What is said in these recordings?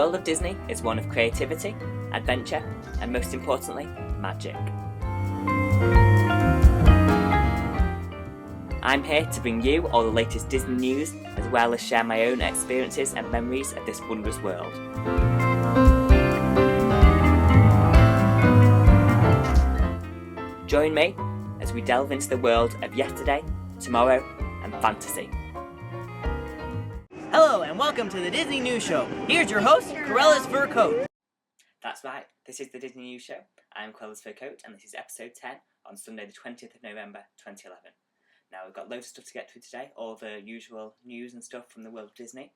world of Disney is one of creativity, adventure, and most importantly, magic. I'm here to bring you all the latest Disney news, as well as share my own experiences and memories of this wondrous world. Join me as we delve into the world of yesterday, tomorrow, and fantasy. Hello and welcome to the Disney News Show. Here's your host, CruellasFurCoat. That's right, this is the Disney News Show. I'm CruellasFurCoat and this is episode 10 on Sunday the 20th of November 2011. Now we've got loads of stuff to get through today, all the usual news and stuff from the world of Disney.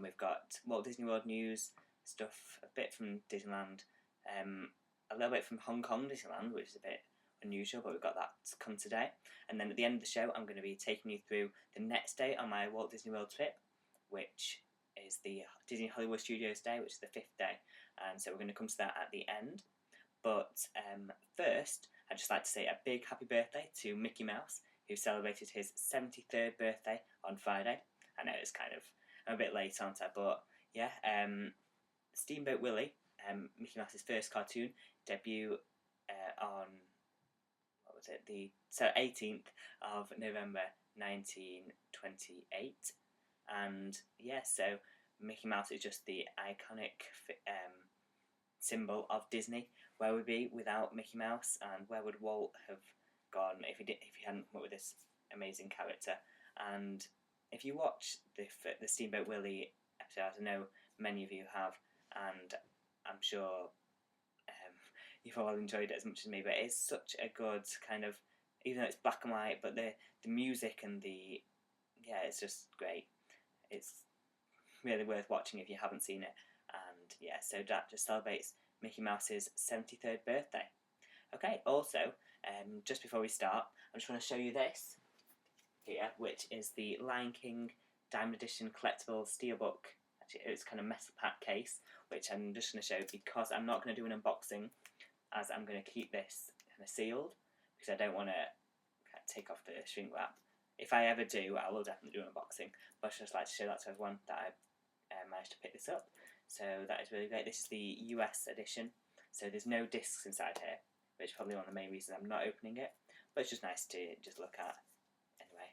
We've got Walt Disney World news, stuff, a bit from Disneyland, a little bit from Hong Kong Disneyland, which is a bit unusual, but we've got that to come today. And then at the end of the show, I'm going to be taking you through the next day on my Walt Disney World trip, which is the Disney Hollywood Studios day, which is the 5th day. And so we're going to come to that at the end. But first, I'd just like to say a big happy birthday to Mickey Mouse, who celebrated his 73rd birthday on Friday. I know it's I'm a bit late, aren't I? But yeah, Steamboat Willie, Mickey Mouse's first cartoon, debut on, the 18th of November 1928. And yeah, so Mickey Mouse is just the iconic symbol of Disney. Where would we be without Mickey Mouse, and where would Walt have gone if he hadn't come up with this amazing character? And if you watch the Steamboat Willie episode, I know many of you have, and I'm sure you've all enjoyed it as much as me. But it's such a good kind of, even though it's black and white, but the music and it's just great. It's really worth watching if you haven't seen it. And yeah, so that just celebrates Mickey Mouse's 73rd birthday. Okay, also, just before we start, I just want to show you this here, which is the Lion King Diamond Edition Collectible Steelbook. Actually, it's kind of metal pack case, which I'm just going to show because I'm not going to do an unboxing, as I'm going to keep this kind of sealed, because I don't want to take off the shrink wrap. If I ever do, I will definitely do an unboxing, but I'd just like to show that to everyone that I managed to pick this up. So that is really great. This is the US edition, so there's no discs inside here, which is probably one of the main reasons I'm not opening it, but it's just nice to just look at anyway.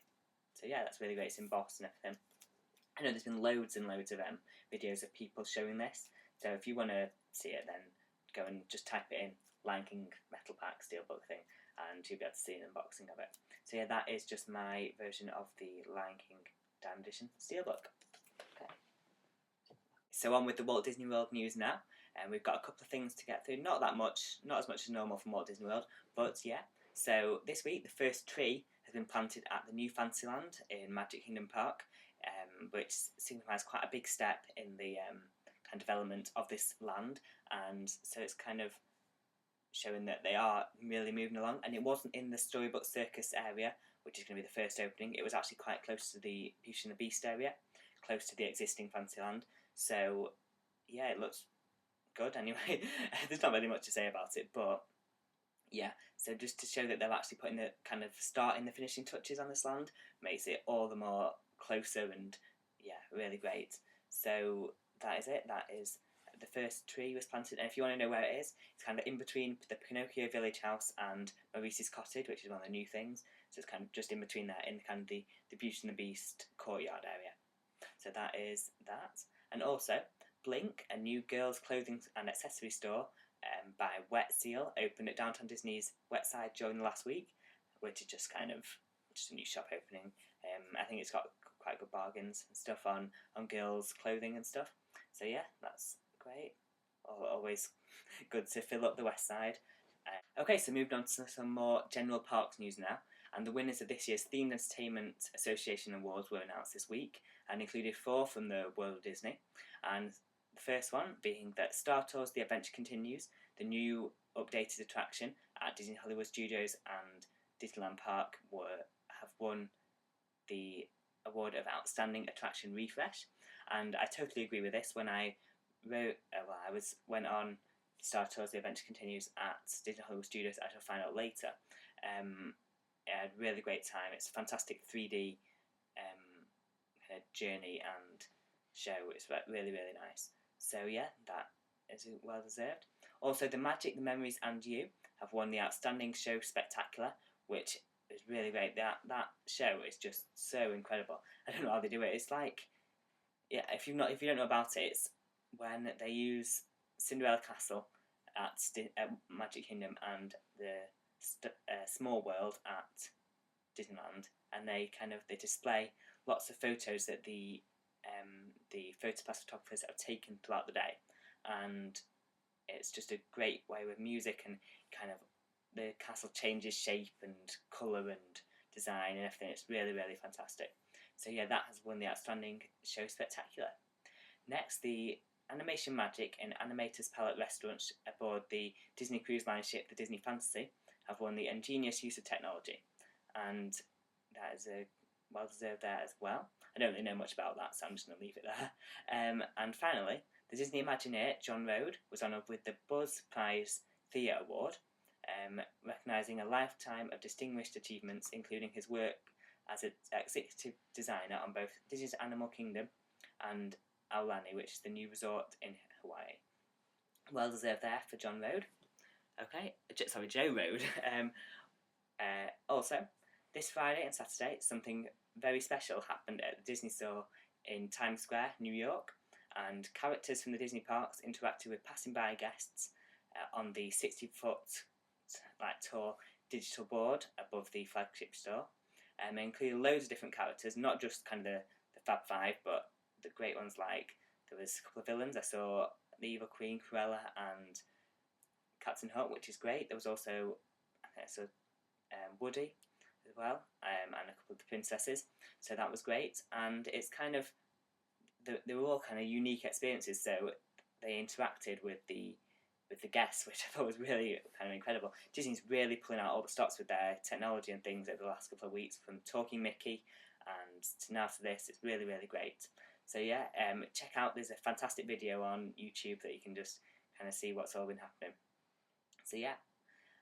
So yeah, that's really great. It's embossed and everything. I know there's been loads and loads of videos of people showing this, so if you want to see it, then go and just type it in, Lion King Metal Pack Steelbook thing, and you'll be able to see an unboxing of it. So yeah, that is just my version of the Lion King Diamond Edition Steelbook. Okay. So on with the Walt Disney World news now, and we've got a couple of things to get through. Not that much, not as much as normal from Walt Disney World, but yeah. So this week, the first tree has been planted at the new Fantasyland in Magic Kingdom Park, which signifies quite a big step in the kind of development of this land, and so it's kind of showing that they are really moving along. And it wasn't in the Storybook Circus area, which is going to be the first opening. It was actually quite close to the Beauty and the Beast area, close to the existing Fantasyland. So yeah, it looks good anyway. There's not really much to say about it, but yeah, so just to show that they're actually putting the kind of starting the finishing touches on this land makes it all the more closer, and yeah, really great. So that is it. That is the first tree was planted, and if you want to know where it is, it's kind of in between the Pinocchio Village House and Maurice's Cottage, which is one of the new things. So it's kind of just in between there, in kind of the Beauty and the Beast courtyard area. So that is that. And also, Blink, a new girls' clothing and accessory store by Wet Seal, opened at Downtown Disney's Wet Side during the last week, which is just a new shop opening. I think it's got quite good bargains and stuff on girls' clothing and stuff. So yeah, that's great. Always good to fill up the West Side. Okay, so moved on to some more general parks news now. And the winners of this year's Themed Entertainment Association Awards were announced this week, and included 4 from the world of Disney. And the first one being that Star Tours The Adventure Continues, the new updated attraction at Disney Hollywood Studios and Disneyland Park, have won the award of Outstanding Attraction Refresh. And I totally agree with this. When I went on Star Tours The Adventure Continues at Disney Hollywood Studios, I shall find out later. I had a really great time. It's a fantastic 3D kind of journey and show. It's really, really nice. So yeah, that is well deserved. Also, The Magic, the Memories and You have won the Outstanding Show Spectacular, which is really great. That show is just so incredible. I don't know how they do it. It's like, yeah, if you don't know about it, it's when they use Cinderella Castle at Magic Kingdom and the Small World at Disneyland, and they display lots of photos that the photopass photographers have taken throughout the day, and it's just a great way with music, and the castle changes shape and colour and design and everything. It's really, really fantastic. So yeah, that has won the Outstanding Show Spectacular. Next, the Animation Magic and Animator's Palette restaurants aboard the Disney Cruise Line ship, the Disney Fantasy, have won the Ingenious Use of Technology, and that is a well deserved there as well. I don't really know much about that, so I'm just going to leave it there. And finally, the Disney Imagineer, John Rode, was honoured with the Buzz Prize Theatre Award, recognising a lifetime of distinguished achievements, including his work as an executive designer on both Disney's Animal Kingdom and Aulani, which is the new resort in Hawaii. Well deserved there for John Rode. Okay, sorry, Joe Rode. Also, this Friday and Saturday, something very special happened at the Disney Store in Times Square, New York, and characters from the Disney parks interacted with passing by guests on the 60-foot tall digital board above the flagship store. It included loads of different characters, not just the Fab Five, but the great ones. Like, there was a couple of villains. I saw the Evil Queen, Cruella, and Captain Hook, which is great. There was also, Woody as well, and a couple of the princesses. So that was great, and it's they were all unique experiences. So they interacted with the guests, which I thought was really incredible. Disney's really pulling out all the stops with their technology and things over the last couple of weeks, from Talking Mickey and to now to this. It's really, really great. So yeah, check out, there's a fantastic video on YouTube that you can just see what's all been happening. So yeah,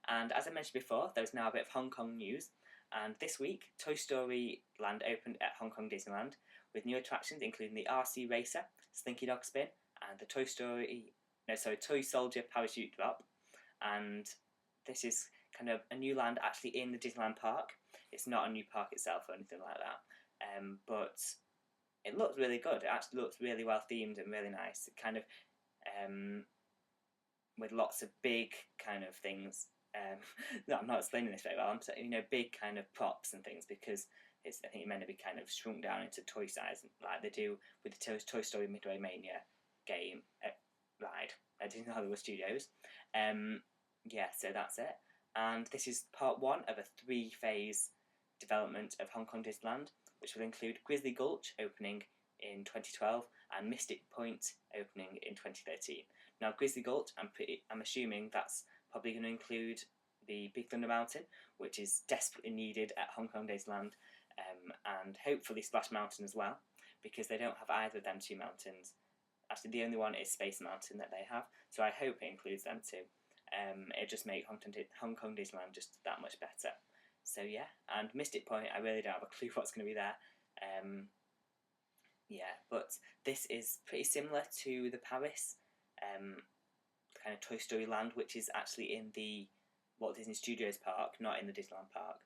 and as I mentioned before, there's now a bit of Hong Kong news, and this week Toy Story Land opened at Hong Kong Disneyland with new attractions including the RC Racer, Slinky Dog Spin, and the Toy Soldier Parachute Drop. And this is a new land actually in the Disneyland park. It's not a new park itself or anything like that, but it looks really good. It actually looks really well themed and really nice. With lots of big things. No, I'm not explaining this very well. I'm saying, big props and things, because I think it's meant to be shrunk down into toy size, like they do with the Toy Story Midway Mania game ride at Disney Hollywood Studios. Yeah, so that's it. And this is part one of a 3-phase development of Hong Kong Disneyland, which will include Grizzly Gulch opening in 2012 and Mystic Point opening in 2013. Now, Grizzly Gulch, I'm assuming that's probably going to include the Big Thunder Mountain, which is desperately needed at Hong Kong Disneyland, and hopefully Splash Mountain as well, because they don't have either of them two mountains. Actually, the only one is Space Mountain that they have, so I hope it includes them too. It just makes Hong Kong Disneyland just that much better. So yeah, and Mystic Point, I really don't have a clue what's going to be there. Yeah, but this is pretty similar to the Paris Toy Story Land, which is actually in the Walt Disney Studios park, not in the Disneyland park.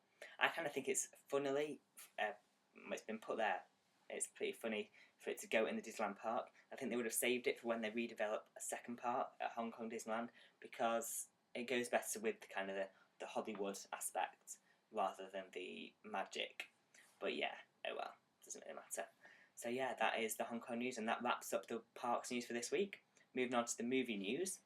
I think it's funnily, it's been put there. It's pretty funny for it to go in the Disneyland park. I think they would have saved it for when they redevelop a second park at Hong Kong Disneyland, because it goes better with the Hollywood aspect rather than the magic. But yeah, oh well, doesn't really matter. So yeah, that is the Hong Kong news, and that wraps up the parks news for this week. Moving on to the movie news,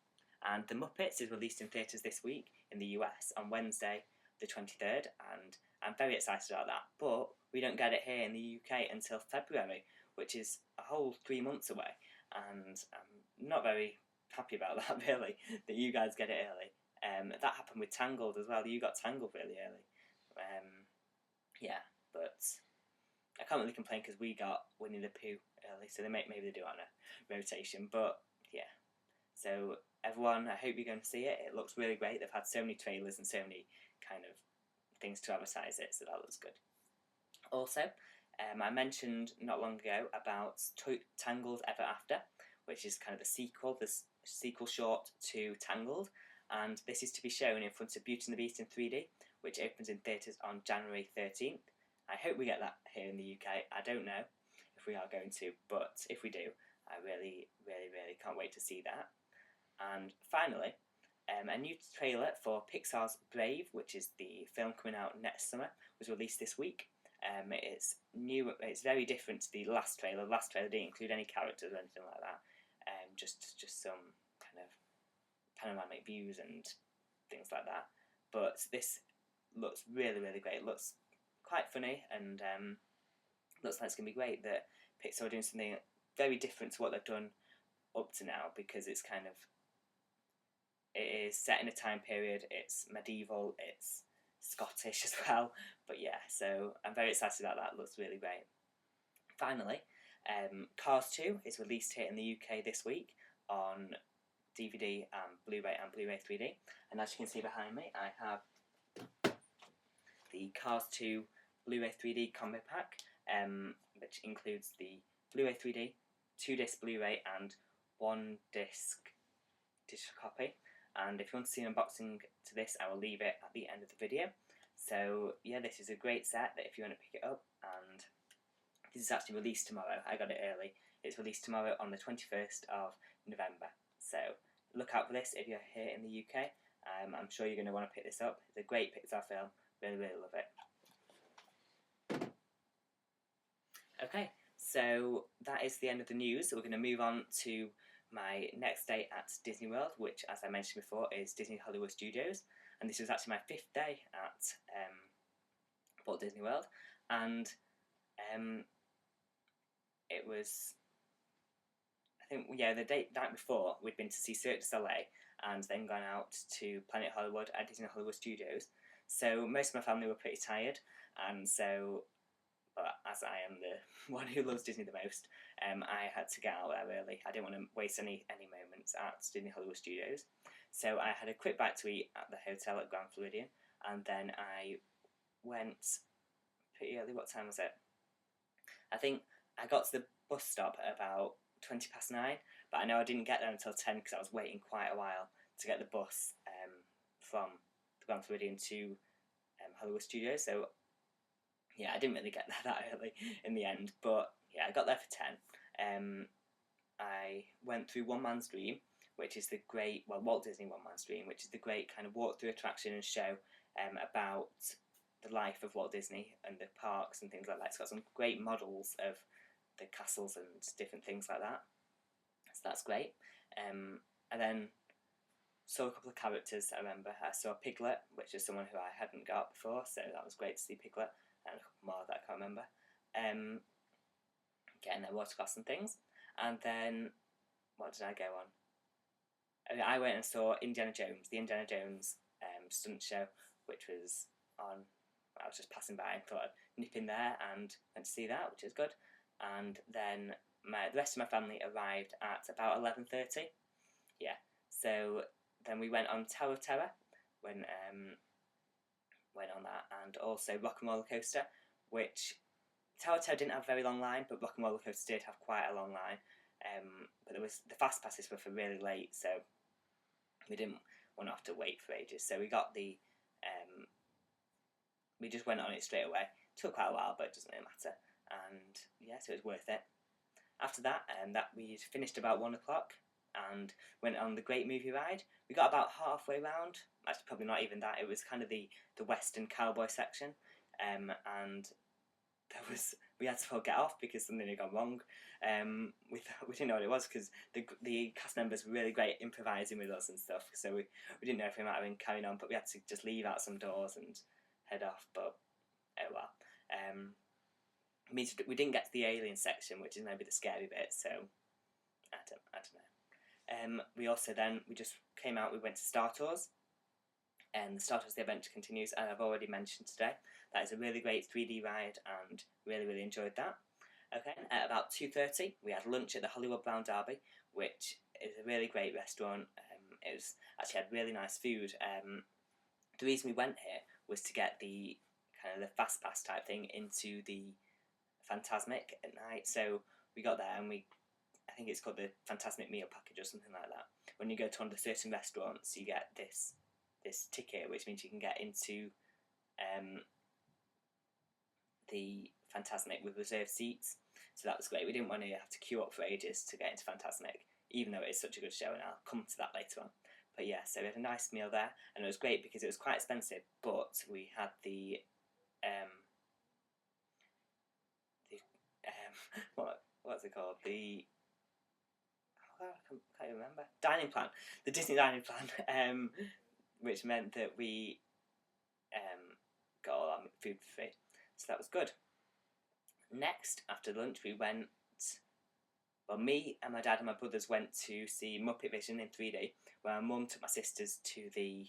and The Muppets is released in theatres this week in the US on Wednesday the 23rd, and I'm very excited about that, but we don't get it here in the UK until February, which is a whole 3 months away, and I'm not very happy about that, really, that you guys get it early. That happened with Tangled as well. You got Tangled really early. Yeah, but I can't really complain because we got Winnie the Pooh early, so maybe they do it on a rotation, but yeah. So everyone, I hope you're going to see it. It looks really great. They've had so many trailers and so many things to advertise it, so that looks good. Also, I mentioned not long ago about Tangled Ever After, which is kind of the sequel short to Tangled, and this is to be shown in front of Beauty and the Beast in 3D, which opens in theatres on January 13th. I hope we get that here in the UK. I don't know if we are going to, but if we do, I really, really, really can't wait to see that. And finally, a new trailer for Pixar's Brave, which is the film coming out next summer, was released this week. It's new. It's very different to the last trailer. The last trailer didn't include any characters or anything like that. Just some kind of panoramic views and things like that. But this looks really, really great. It looks quite funny and looks like it's going to be great that Pixar are doing something very different to what they've done up to now, because it's kind of, it is set in a time period, it's medieval, it's Scottish as well, but yeah, so I'm very excited about that. It looks really great. Finally, Cars 2 is released here in the UK this week on DVD and Blu-ray 3D, and as you can see behind me, I have the Cars 2 Blu-ray 3D combo pack, which includes the Blu-ray 3D, 2-disc Blu-ray and 1-disc digital copy. And if you want to see an unboxing to this, I will leave it at the end of the video. So yeah, this is a great set that if you want to pick it up, and this is actually released tomorrow. I got it early. It's released tomorrow on the 21st of November. So look out for this if you're here in the UK. I'm sure you're going to want to pick this up. It's a great Pixar film. Really, really love it. Okay, so that is the end of the news. So we're going to move on to my next day at Disney World, which, as I mentioned before, is Disney Hollywood Studios. And this was actually my 5th day at Walt Disney World. And it was, I think, yeah, the night before, we'd been to see Cirque du Soleil and then gone out to Planet Hollywood at Disney Hollywood Studios. So most of my family were pretty tired, and so, but as I am the one who loves Disney the most, I had to get out there early. I didn't want to waste any moments at Disney Hollywood Studios. So I had a quick bite to eat at the hotel at Grand Floridian, and then I went pretty early. What time was it? I think I got to the bus stop at about 9:20, but I know I didn't get there until 10 because I was waiting quite a while to get the bus from the Grand Floridian to Hollywood Studios. So yeah, I didn't really get there that early in the end, but yeah, I got there for 10. I went through One Man's Dream, which is the great, well, Walt Disney One Man's Dream, which is the great kind of walk-through attraction and show about the life of Walt Disney and the parks and things like that. It's got some great models of the castles and different things like that, so that's great. And then saw a couple of characters. I remember I saw Piglet, which is someone who I hadn't got before, so that was great to see Piglet, and a couple more that I can't remember. Getting their watercross and things. And then, what did I go on? I went and saw Indiana Jones, the Indiana Jones stunt show, which was on. I was just passing by and thought I'd nip in there and went to see that, which is good. And then the rest of my family arrived at about 11:30. Yeah, so then we went on Tower of Terror, went on that, and also Rock and Roller Coaster, which Tower of Terror didn't have a very long line, but Rock and Roller Coaster did have quite a long line. But the fast passes were for really late, so we didn't want to have to wait for ages. So we got we just went on it straight away. Took quite a while, but it doesn't really matter. And yeah, so it was worth it. After that, we finished about 1 o'clock and went on the Great Movie Ride. We got about halfway round. Actually, probably not even that. It was kind of the Western cowboy section, and we had to get off because something had gone wrong. We didn't know what it was because the cast members were really great improvising with us and stuff. So we didn't know if we might have been carrying on, but we had to just leave out some doors and head off. But oh well. We didn't get to the alien section, which is maybe the scary bit. So I don't know. We also we just came out. We went to Star Tours. And the Star Tours The Adventure Continues, and I've already mentioned today. That is a really great 3D ride, and really, really enjoyed that. Okay, at about 2:30, we had lunch at the Hollywood Brown Derby, which is a really great restaurant. It was actually had really nice food. The reason we went here was to get the kind of the fast pass type thing into the Fantasmic at night. So we got there and we I think it's called the Fantasmic Meal Package or something like that. When you go to one of the certain restaurants, you get this ticket, which means you can get into the Fantasmic with reserved seats. So that was great. We didn't want to have to queue up for ages to get into Fantasmic, even though it is such a good show, and I'll come to that later on. But yeah, so we had a nice meal there, and it was great because it was quite expensive, but we had the what's it called? I can't remember. Dining plan. The Disney dining plan, which meant that we got all our food for free. So that was good. Next, after lunch, we went... Well, me and my dad and my brothers went to see Muppet Vision in 3D, where my mum took my sisters to the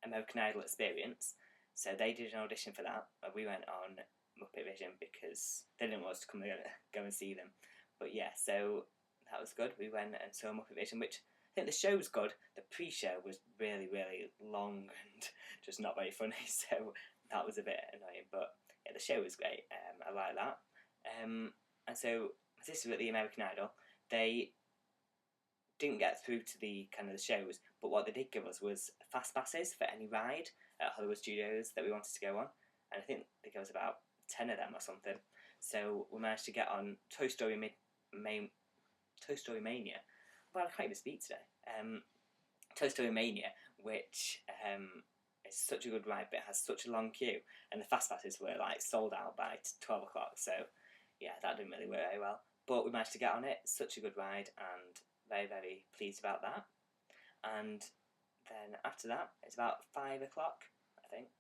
American Idol experience. So they did an audition for that, and we went on Muppet Vision because they didn't want us to come and go and see them. But yeah, so that was good. We went and saw Muppet Vision, which I think the show was good. The pre-show was really, really long and just not very funny, so that was a bit annoying. But yeah, the show was great. I like that. And so my sister at the American Idol, they didn't get through to the kind of the shows, but what they did give us was fast passes for any ride at Hollywood Studios that we wanted to go on, and I think they gave us about 10 of them or something. So we managed to get on Toy Story Mania. Well, I can't even speak today. Toy Story Mania, which is such a good ride, but it has such a long queue, and the fast passes were like sold out by 12 o'clock. So yeah, that didn't really work very well. But we managed to get on it. Such a good ride, and very, very pleased about that. And then after that, it's about 5 o'clock, I think.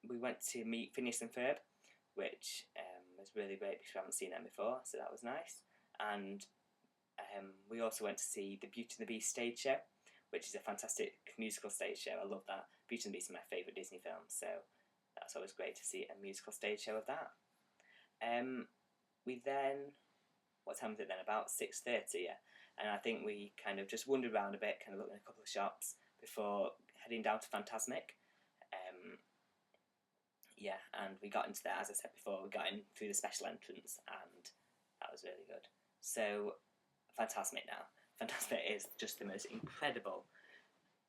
We went to meet Phineas and Ferb, which was really great because we haven't seen them before, so that was nice. And we also went to see the Beauty and the Beast stage show, which is a fantastic musical stage show. I love that. Beauty and the Beast are my favourite Disney films, so that's always great to see a musical stage show of that. We then, what time was it then? About 6:30, yeah. And I think we kind of just wandered around a bit, kind of looked in a couple of shops before heading down to Fantasmic. Yeah, and we got into there, as I said before, we got in through the special entrance, and that was really good. So, Fantasmic now. Fantasmic is just the most incredible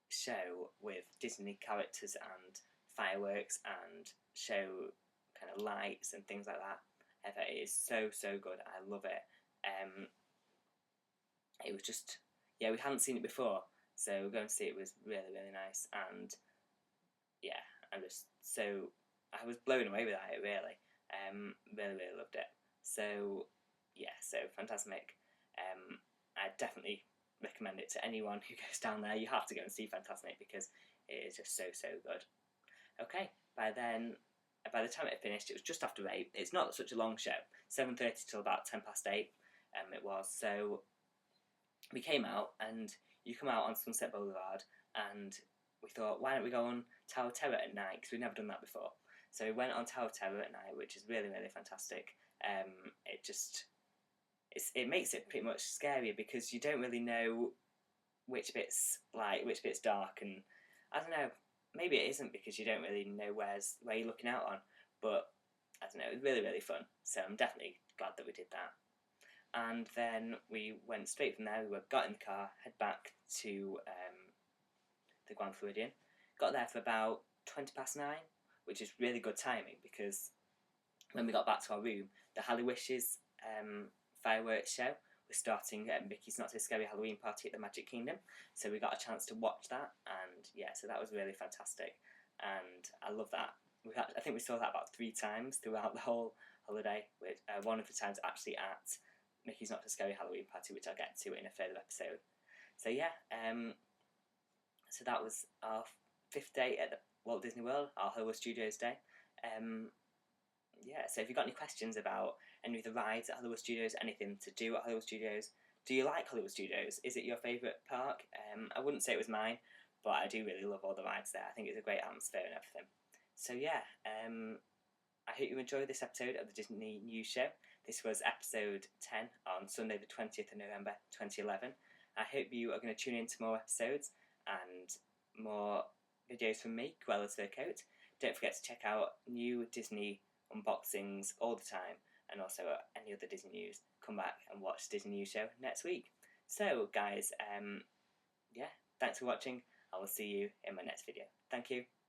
show with Disney characters and fireworks and show kind of lights and things like that. It is so, so good. I love it. It was just, yeah, we hadn't seen it before, so going to see it was really, really nice, and yeah, I was blown away with it, really. Really, really loved it. So yeah, so Fantasmic. I definitely recommend it to anyone who goes down there. You have to go and see Fantasmic because it is just so, so good. Okay, by the time it finished, it was just after 8. It's not such a long show, 7:30 till about 8:10. It was. So we came out, and you come out on Sunset Boulevard, and we thought, why don't we go on Tower of Terror at night, because we've never done that before. So we went on Tower of Terror at night, which is really, really fantastic. It makes it pretty much scarier because you don't really know which bit's light, which bit's dark, and I don't know, maybe it isn't because you don't really know where you're looking out on, but I don't know, it was really, really fun, so I'm definitely glad that we did that. And then we went straight from there, got in the car, head back to the Grand Floridian, got there for about 9:20, which is really good timing because when we got back to our room, the Halloween Wishes fireworks show was starting at Mickey's Not So Scary Halloween Party at the Magic Kingdom, so we got a chance to watch that, and yeah, so that was really fantastic, and I love that. I think we saw that about 3 times throughout the whole holiday, with one of the times actually at Mickey's Not So Scary Halloween Party, which I'll get to in a further episode. So yeah, so that was our 5th day at the Walt Disney World, our Hollywood Studios day. Yeah, so if you've got any questions about any of the rides at Hollywood Studios, anything to do at Hollywood Studios, do you like Hollywood Studios? Is it your favourite park? I wouldn't say it was mine, but I do really love all the rides there. I think it's a great atmosphere and everything. So yeah, I hope you enjoyed this episode of the Disney News Show. This was episode 10 on Sunday the 20th of November 2011. I hope you are going to tune in to more episodes and more videos from me, CruellasFurCoat. Don't forget to check out new Disney unboxings all the time, and also any other Disney news, come back and watch Disney News Show next week. So, guys, yeah, thanks for watching. I will see you in my next video. Thank you.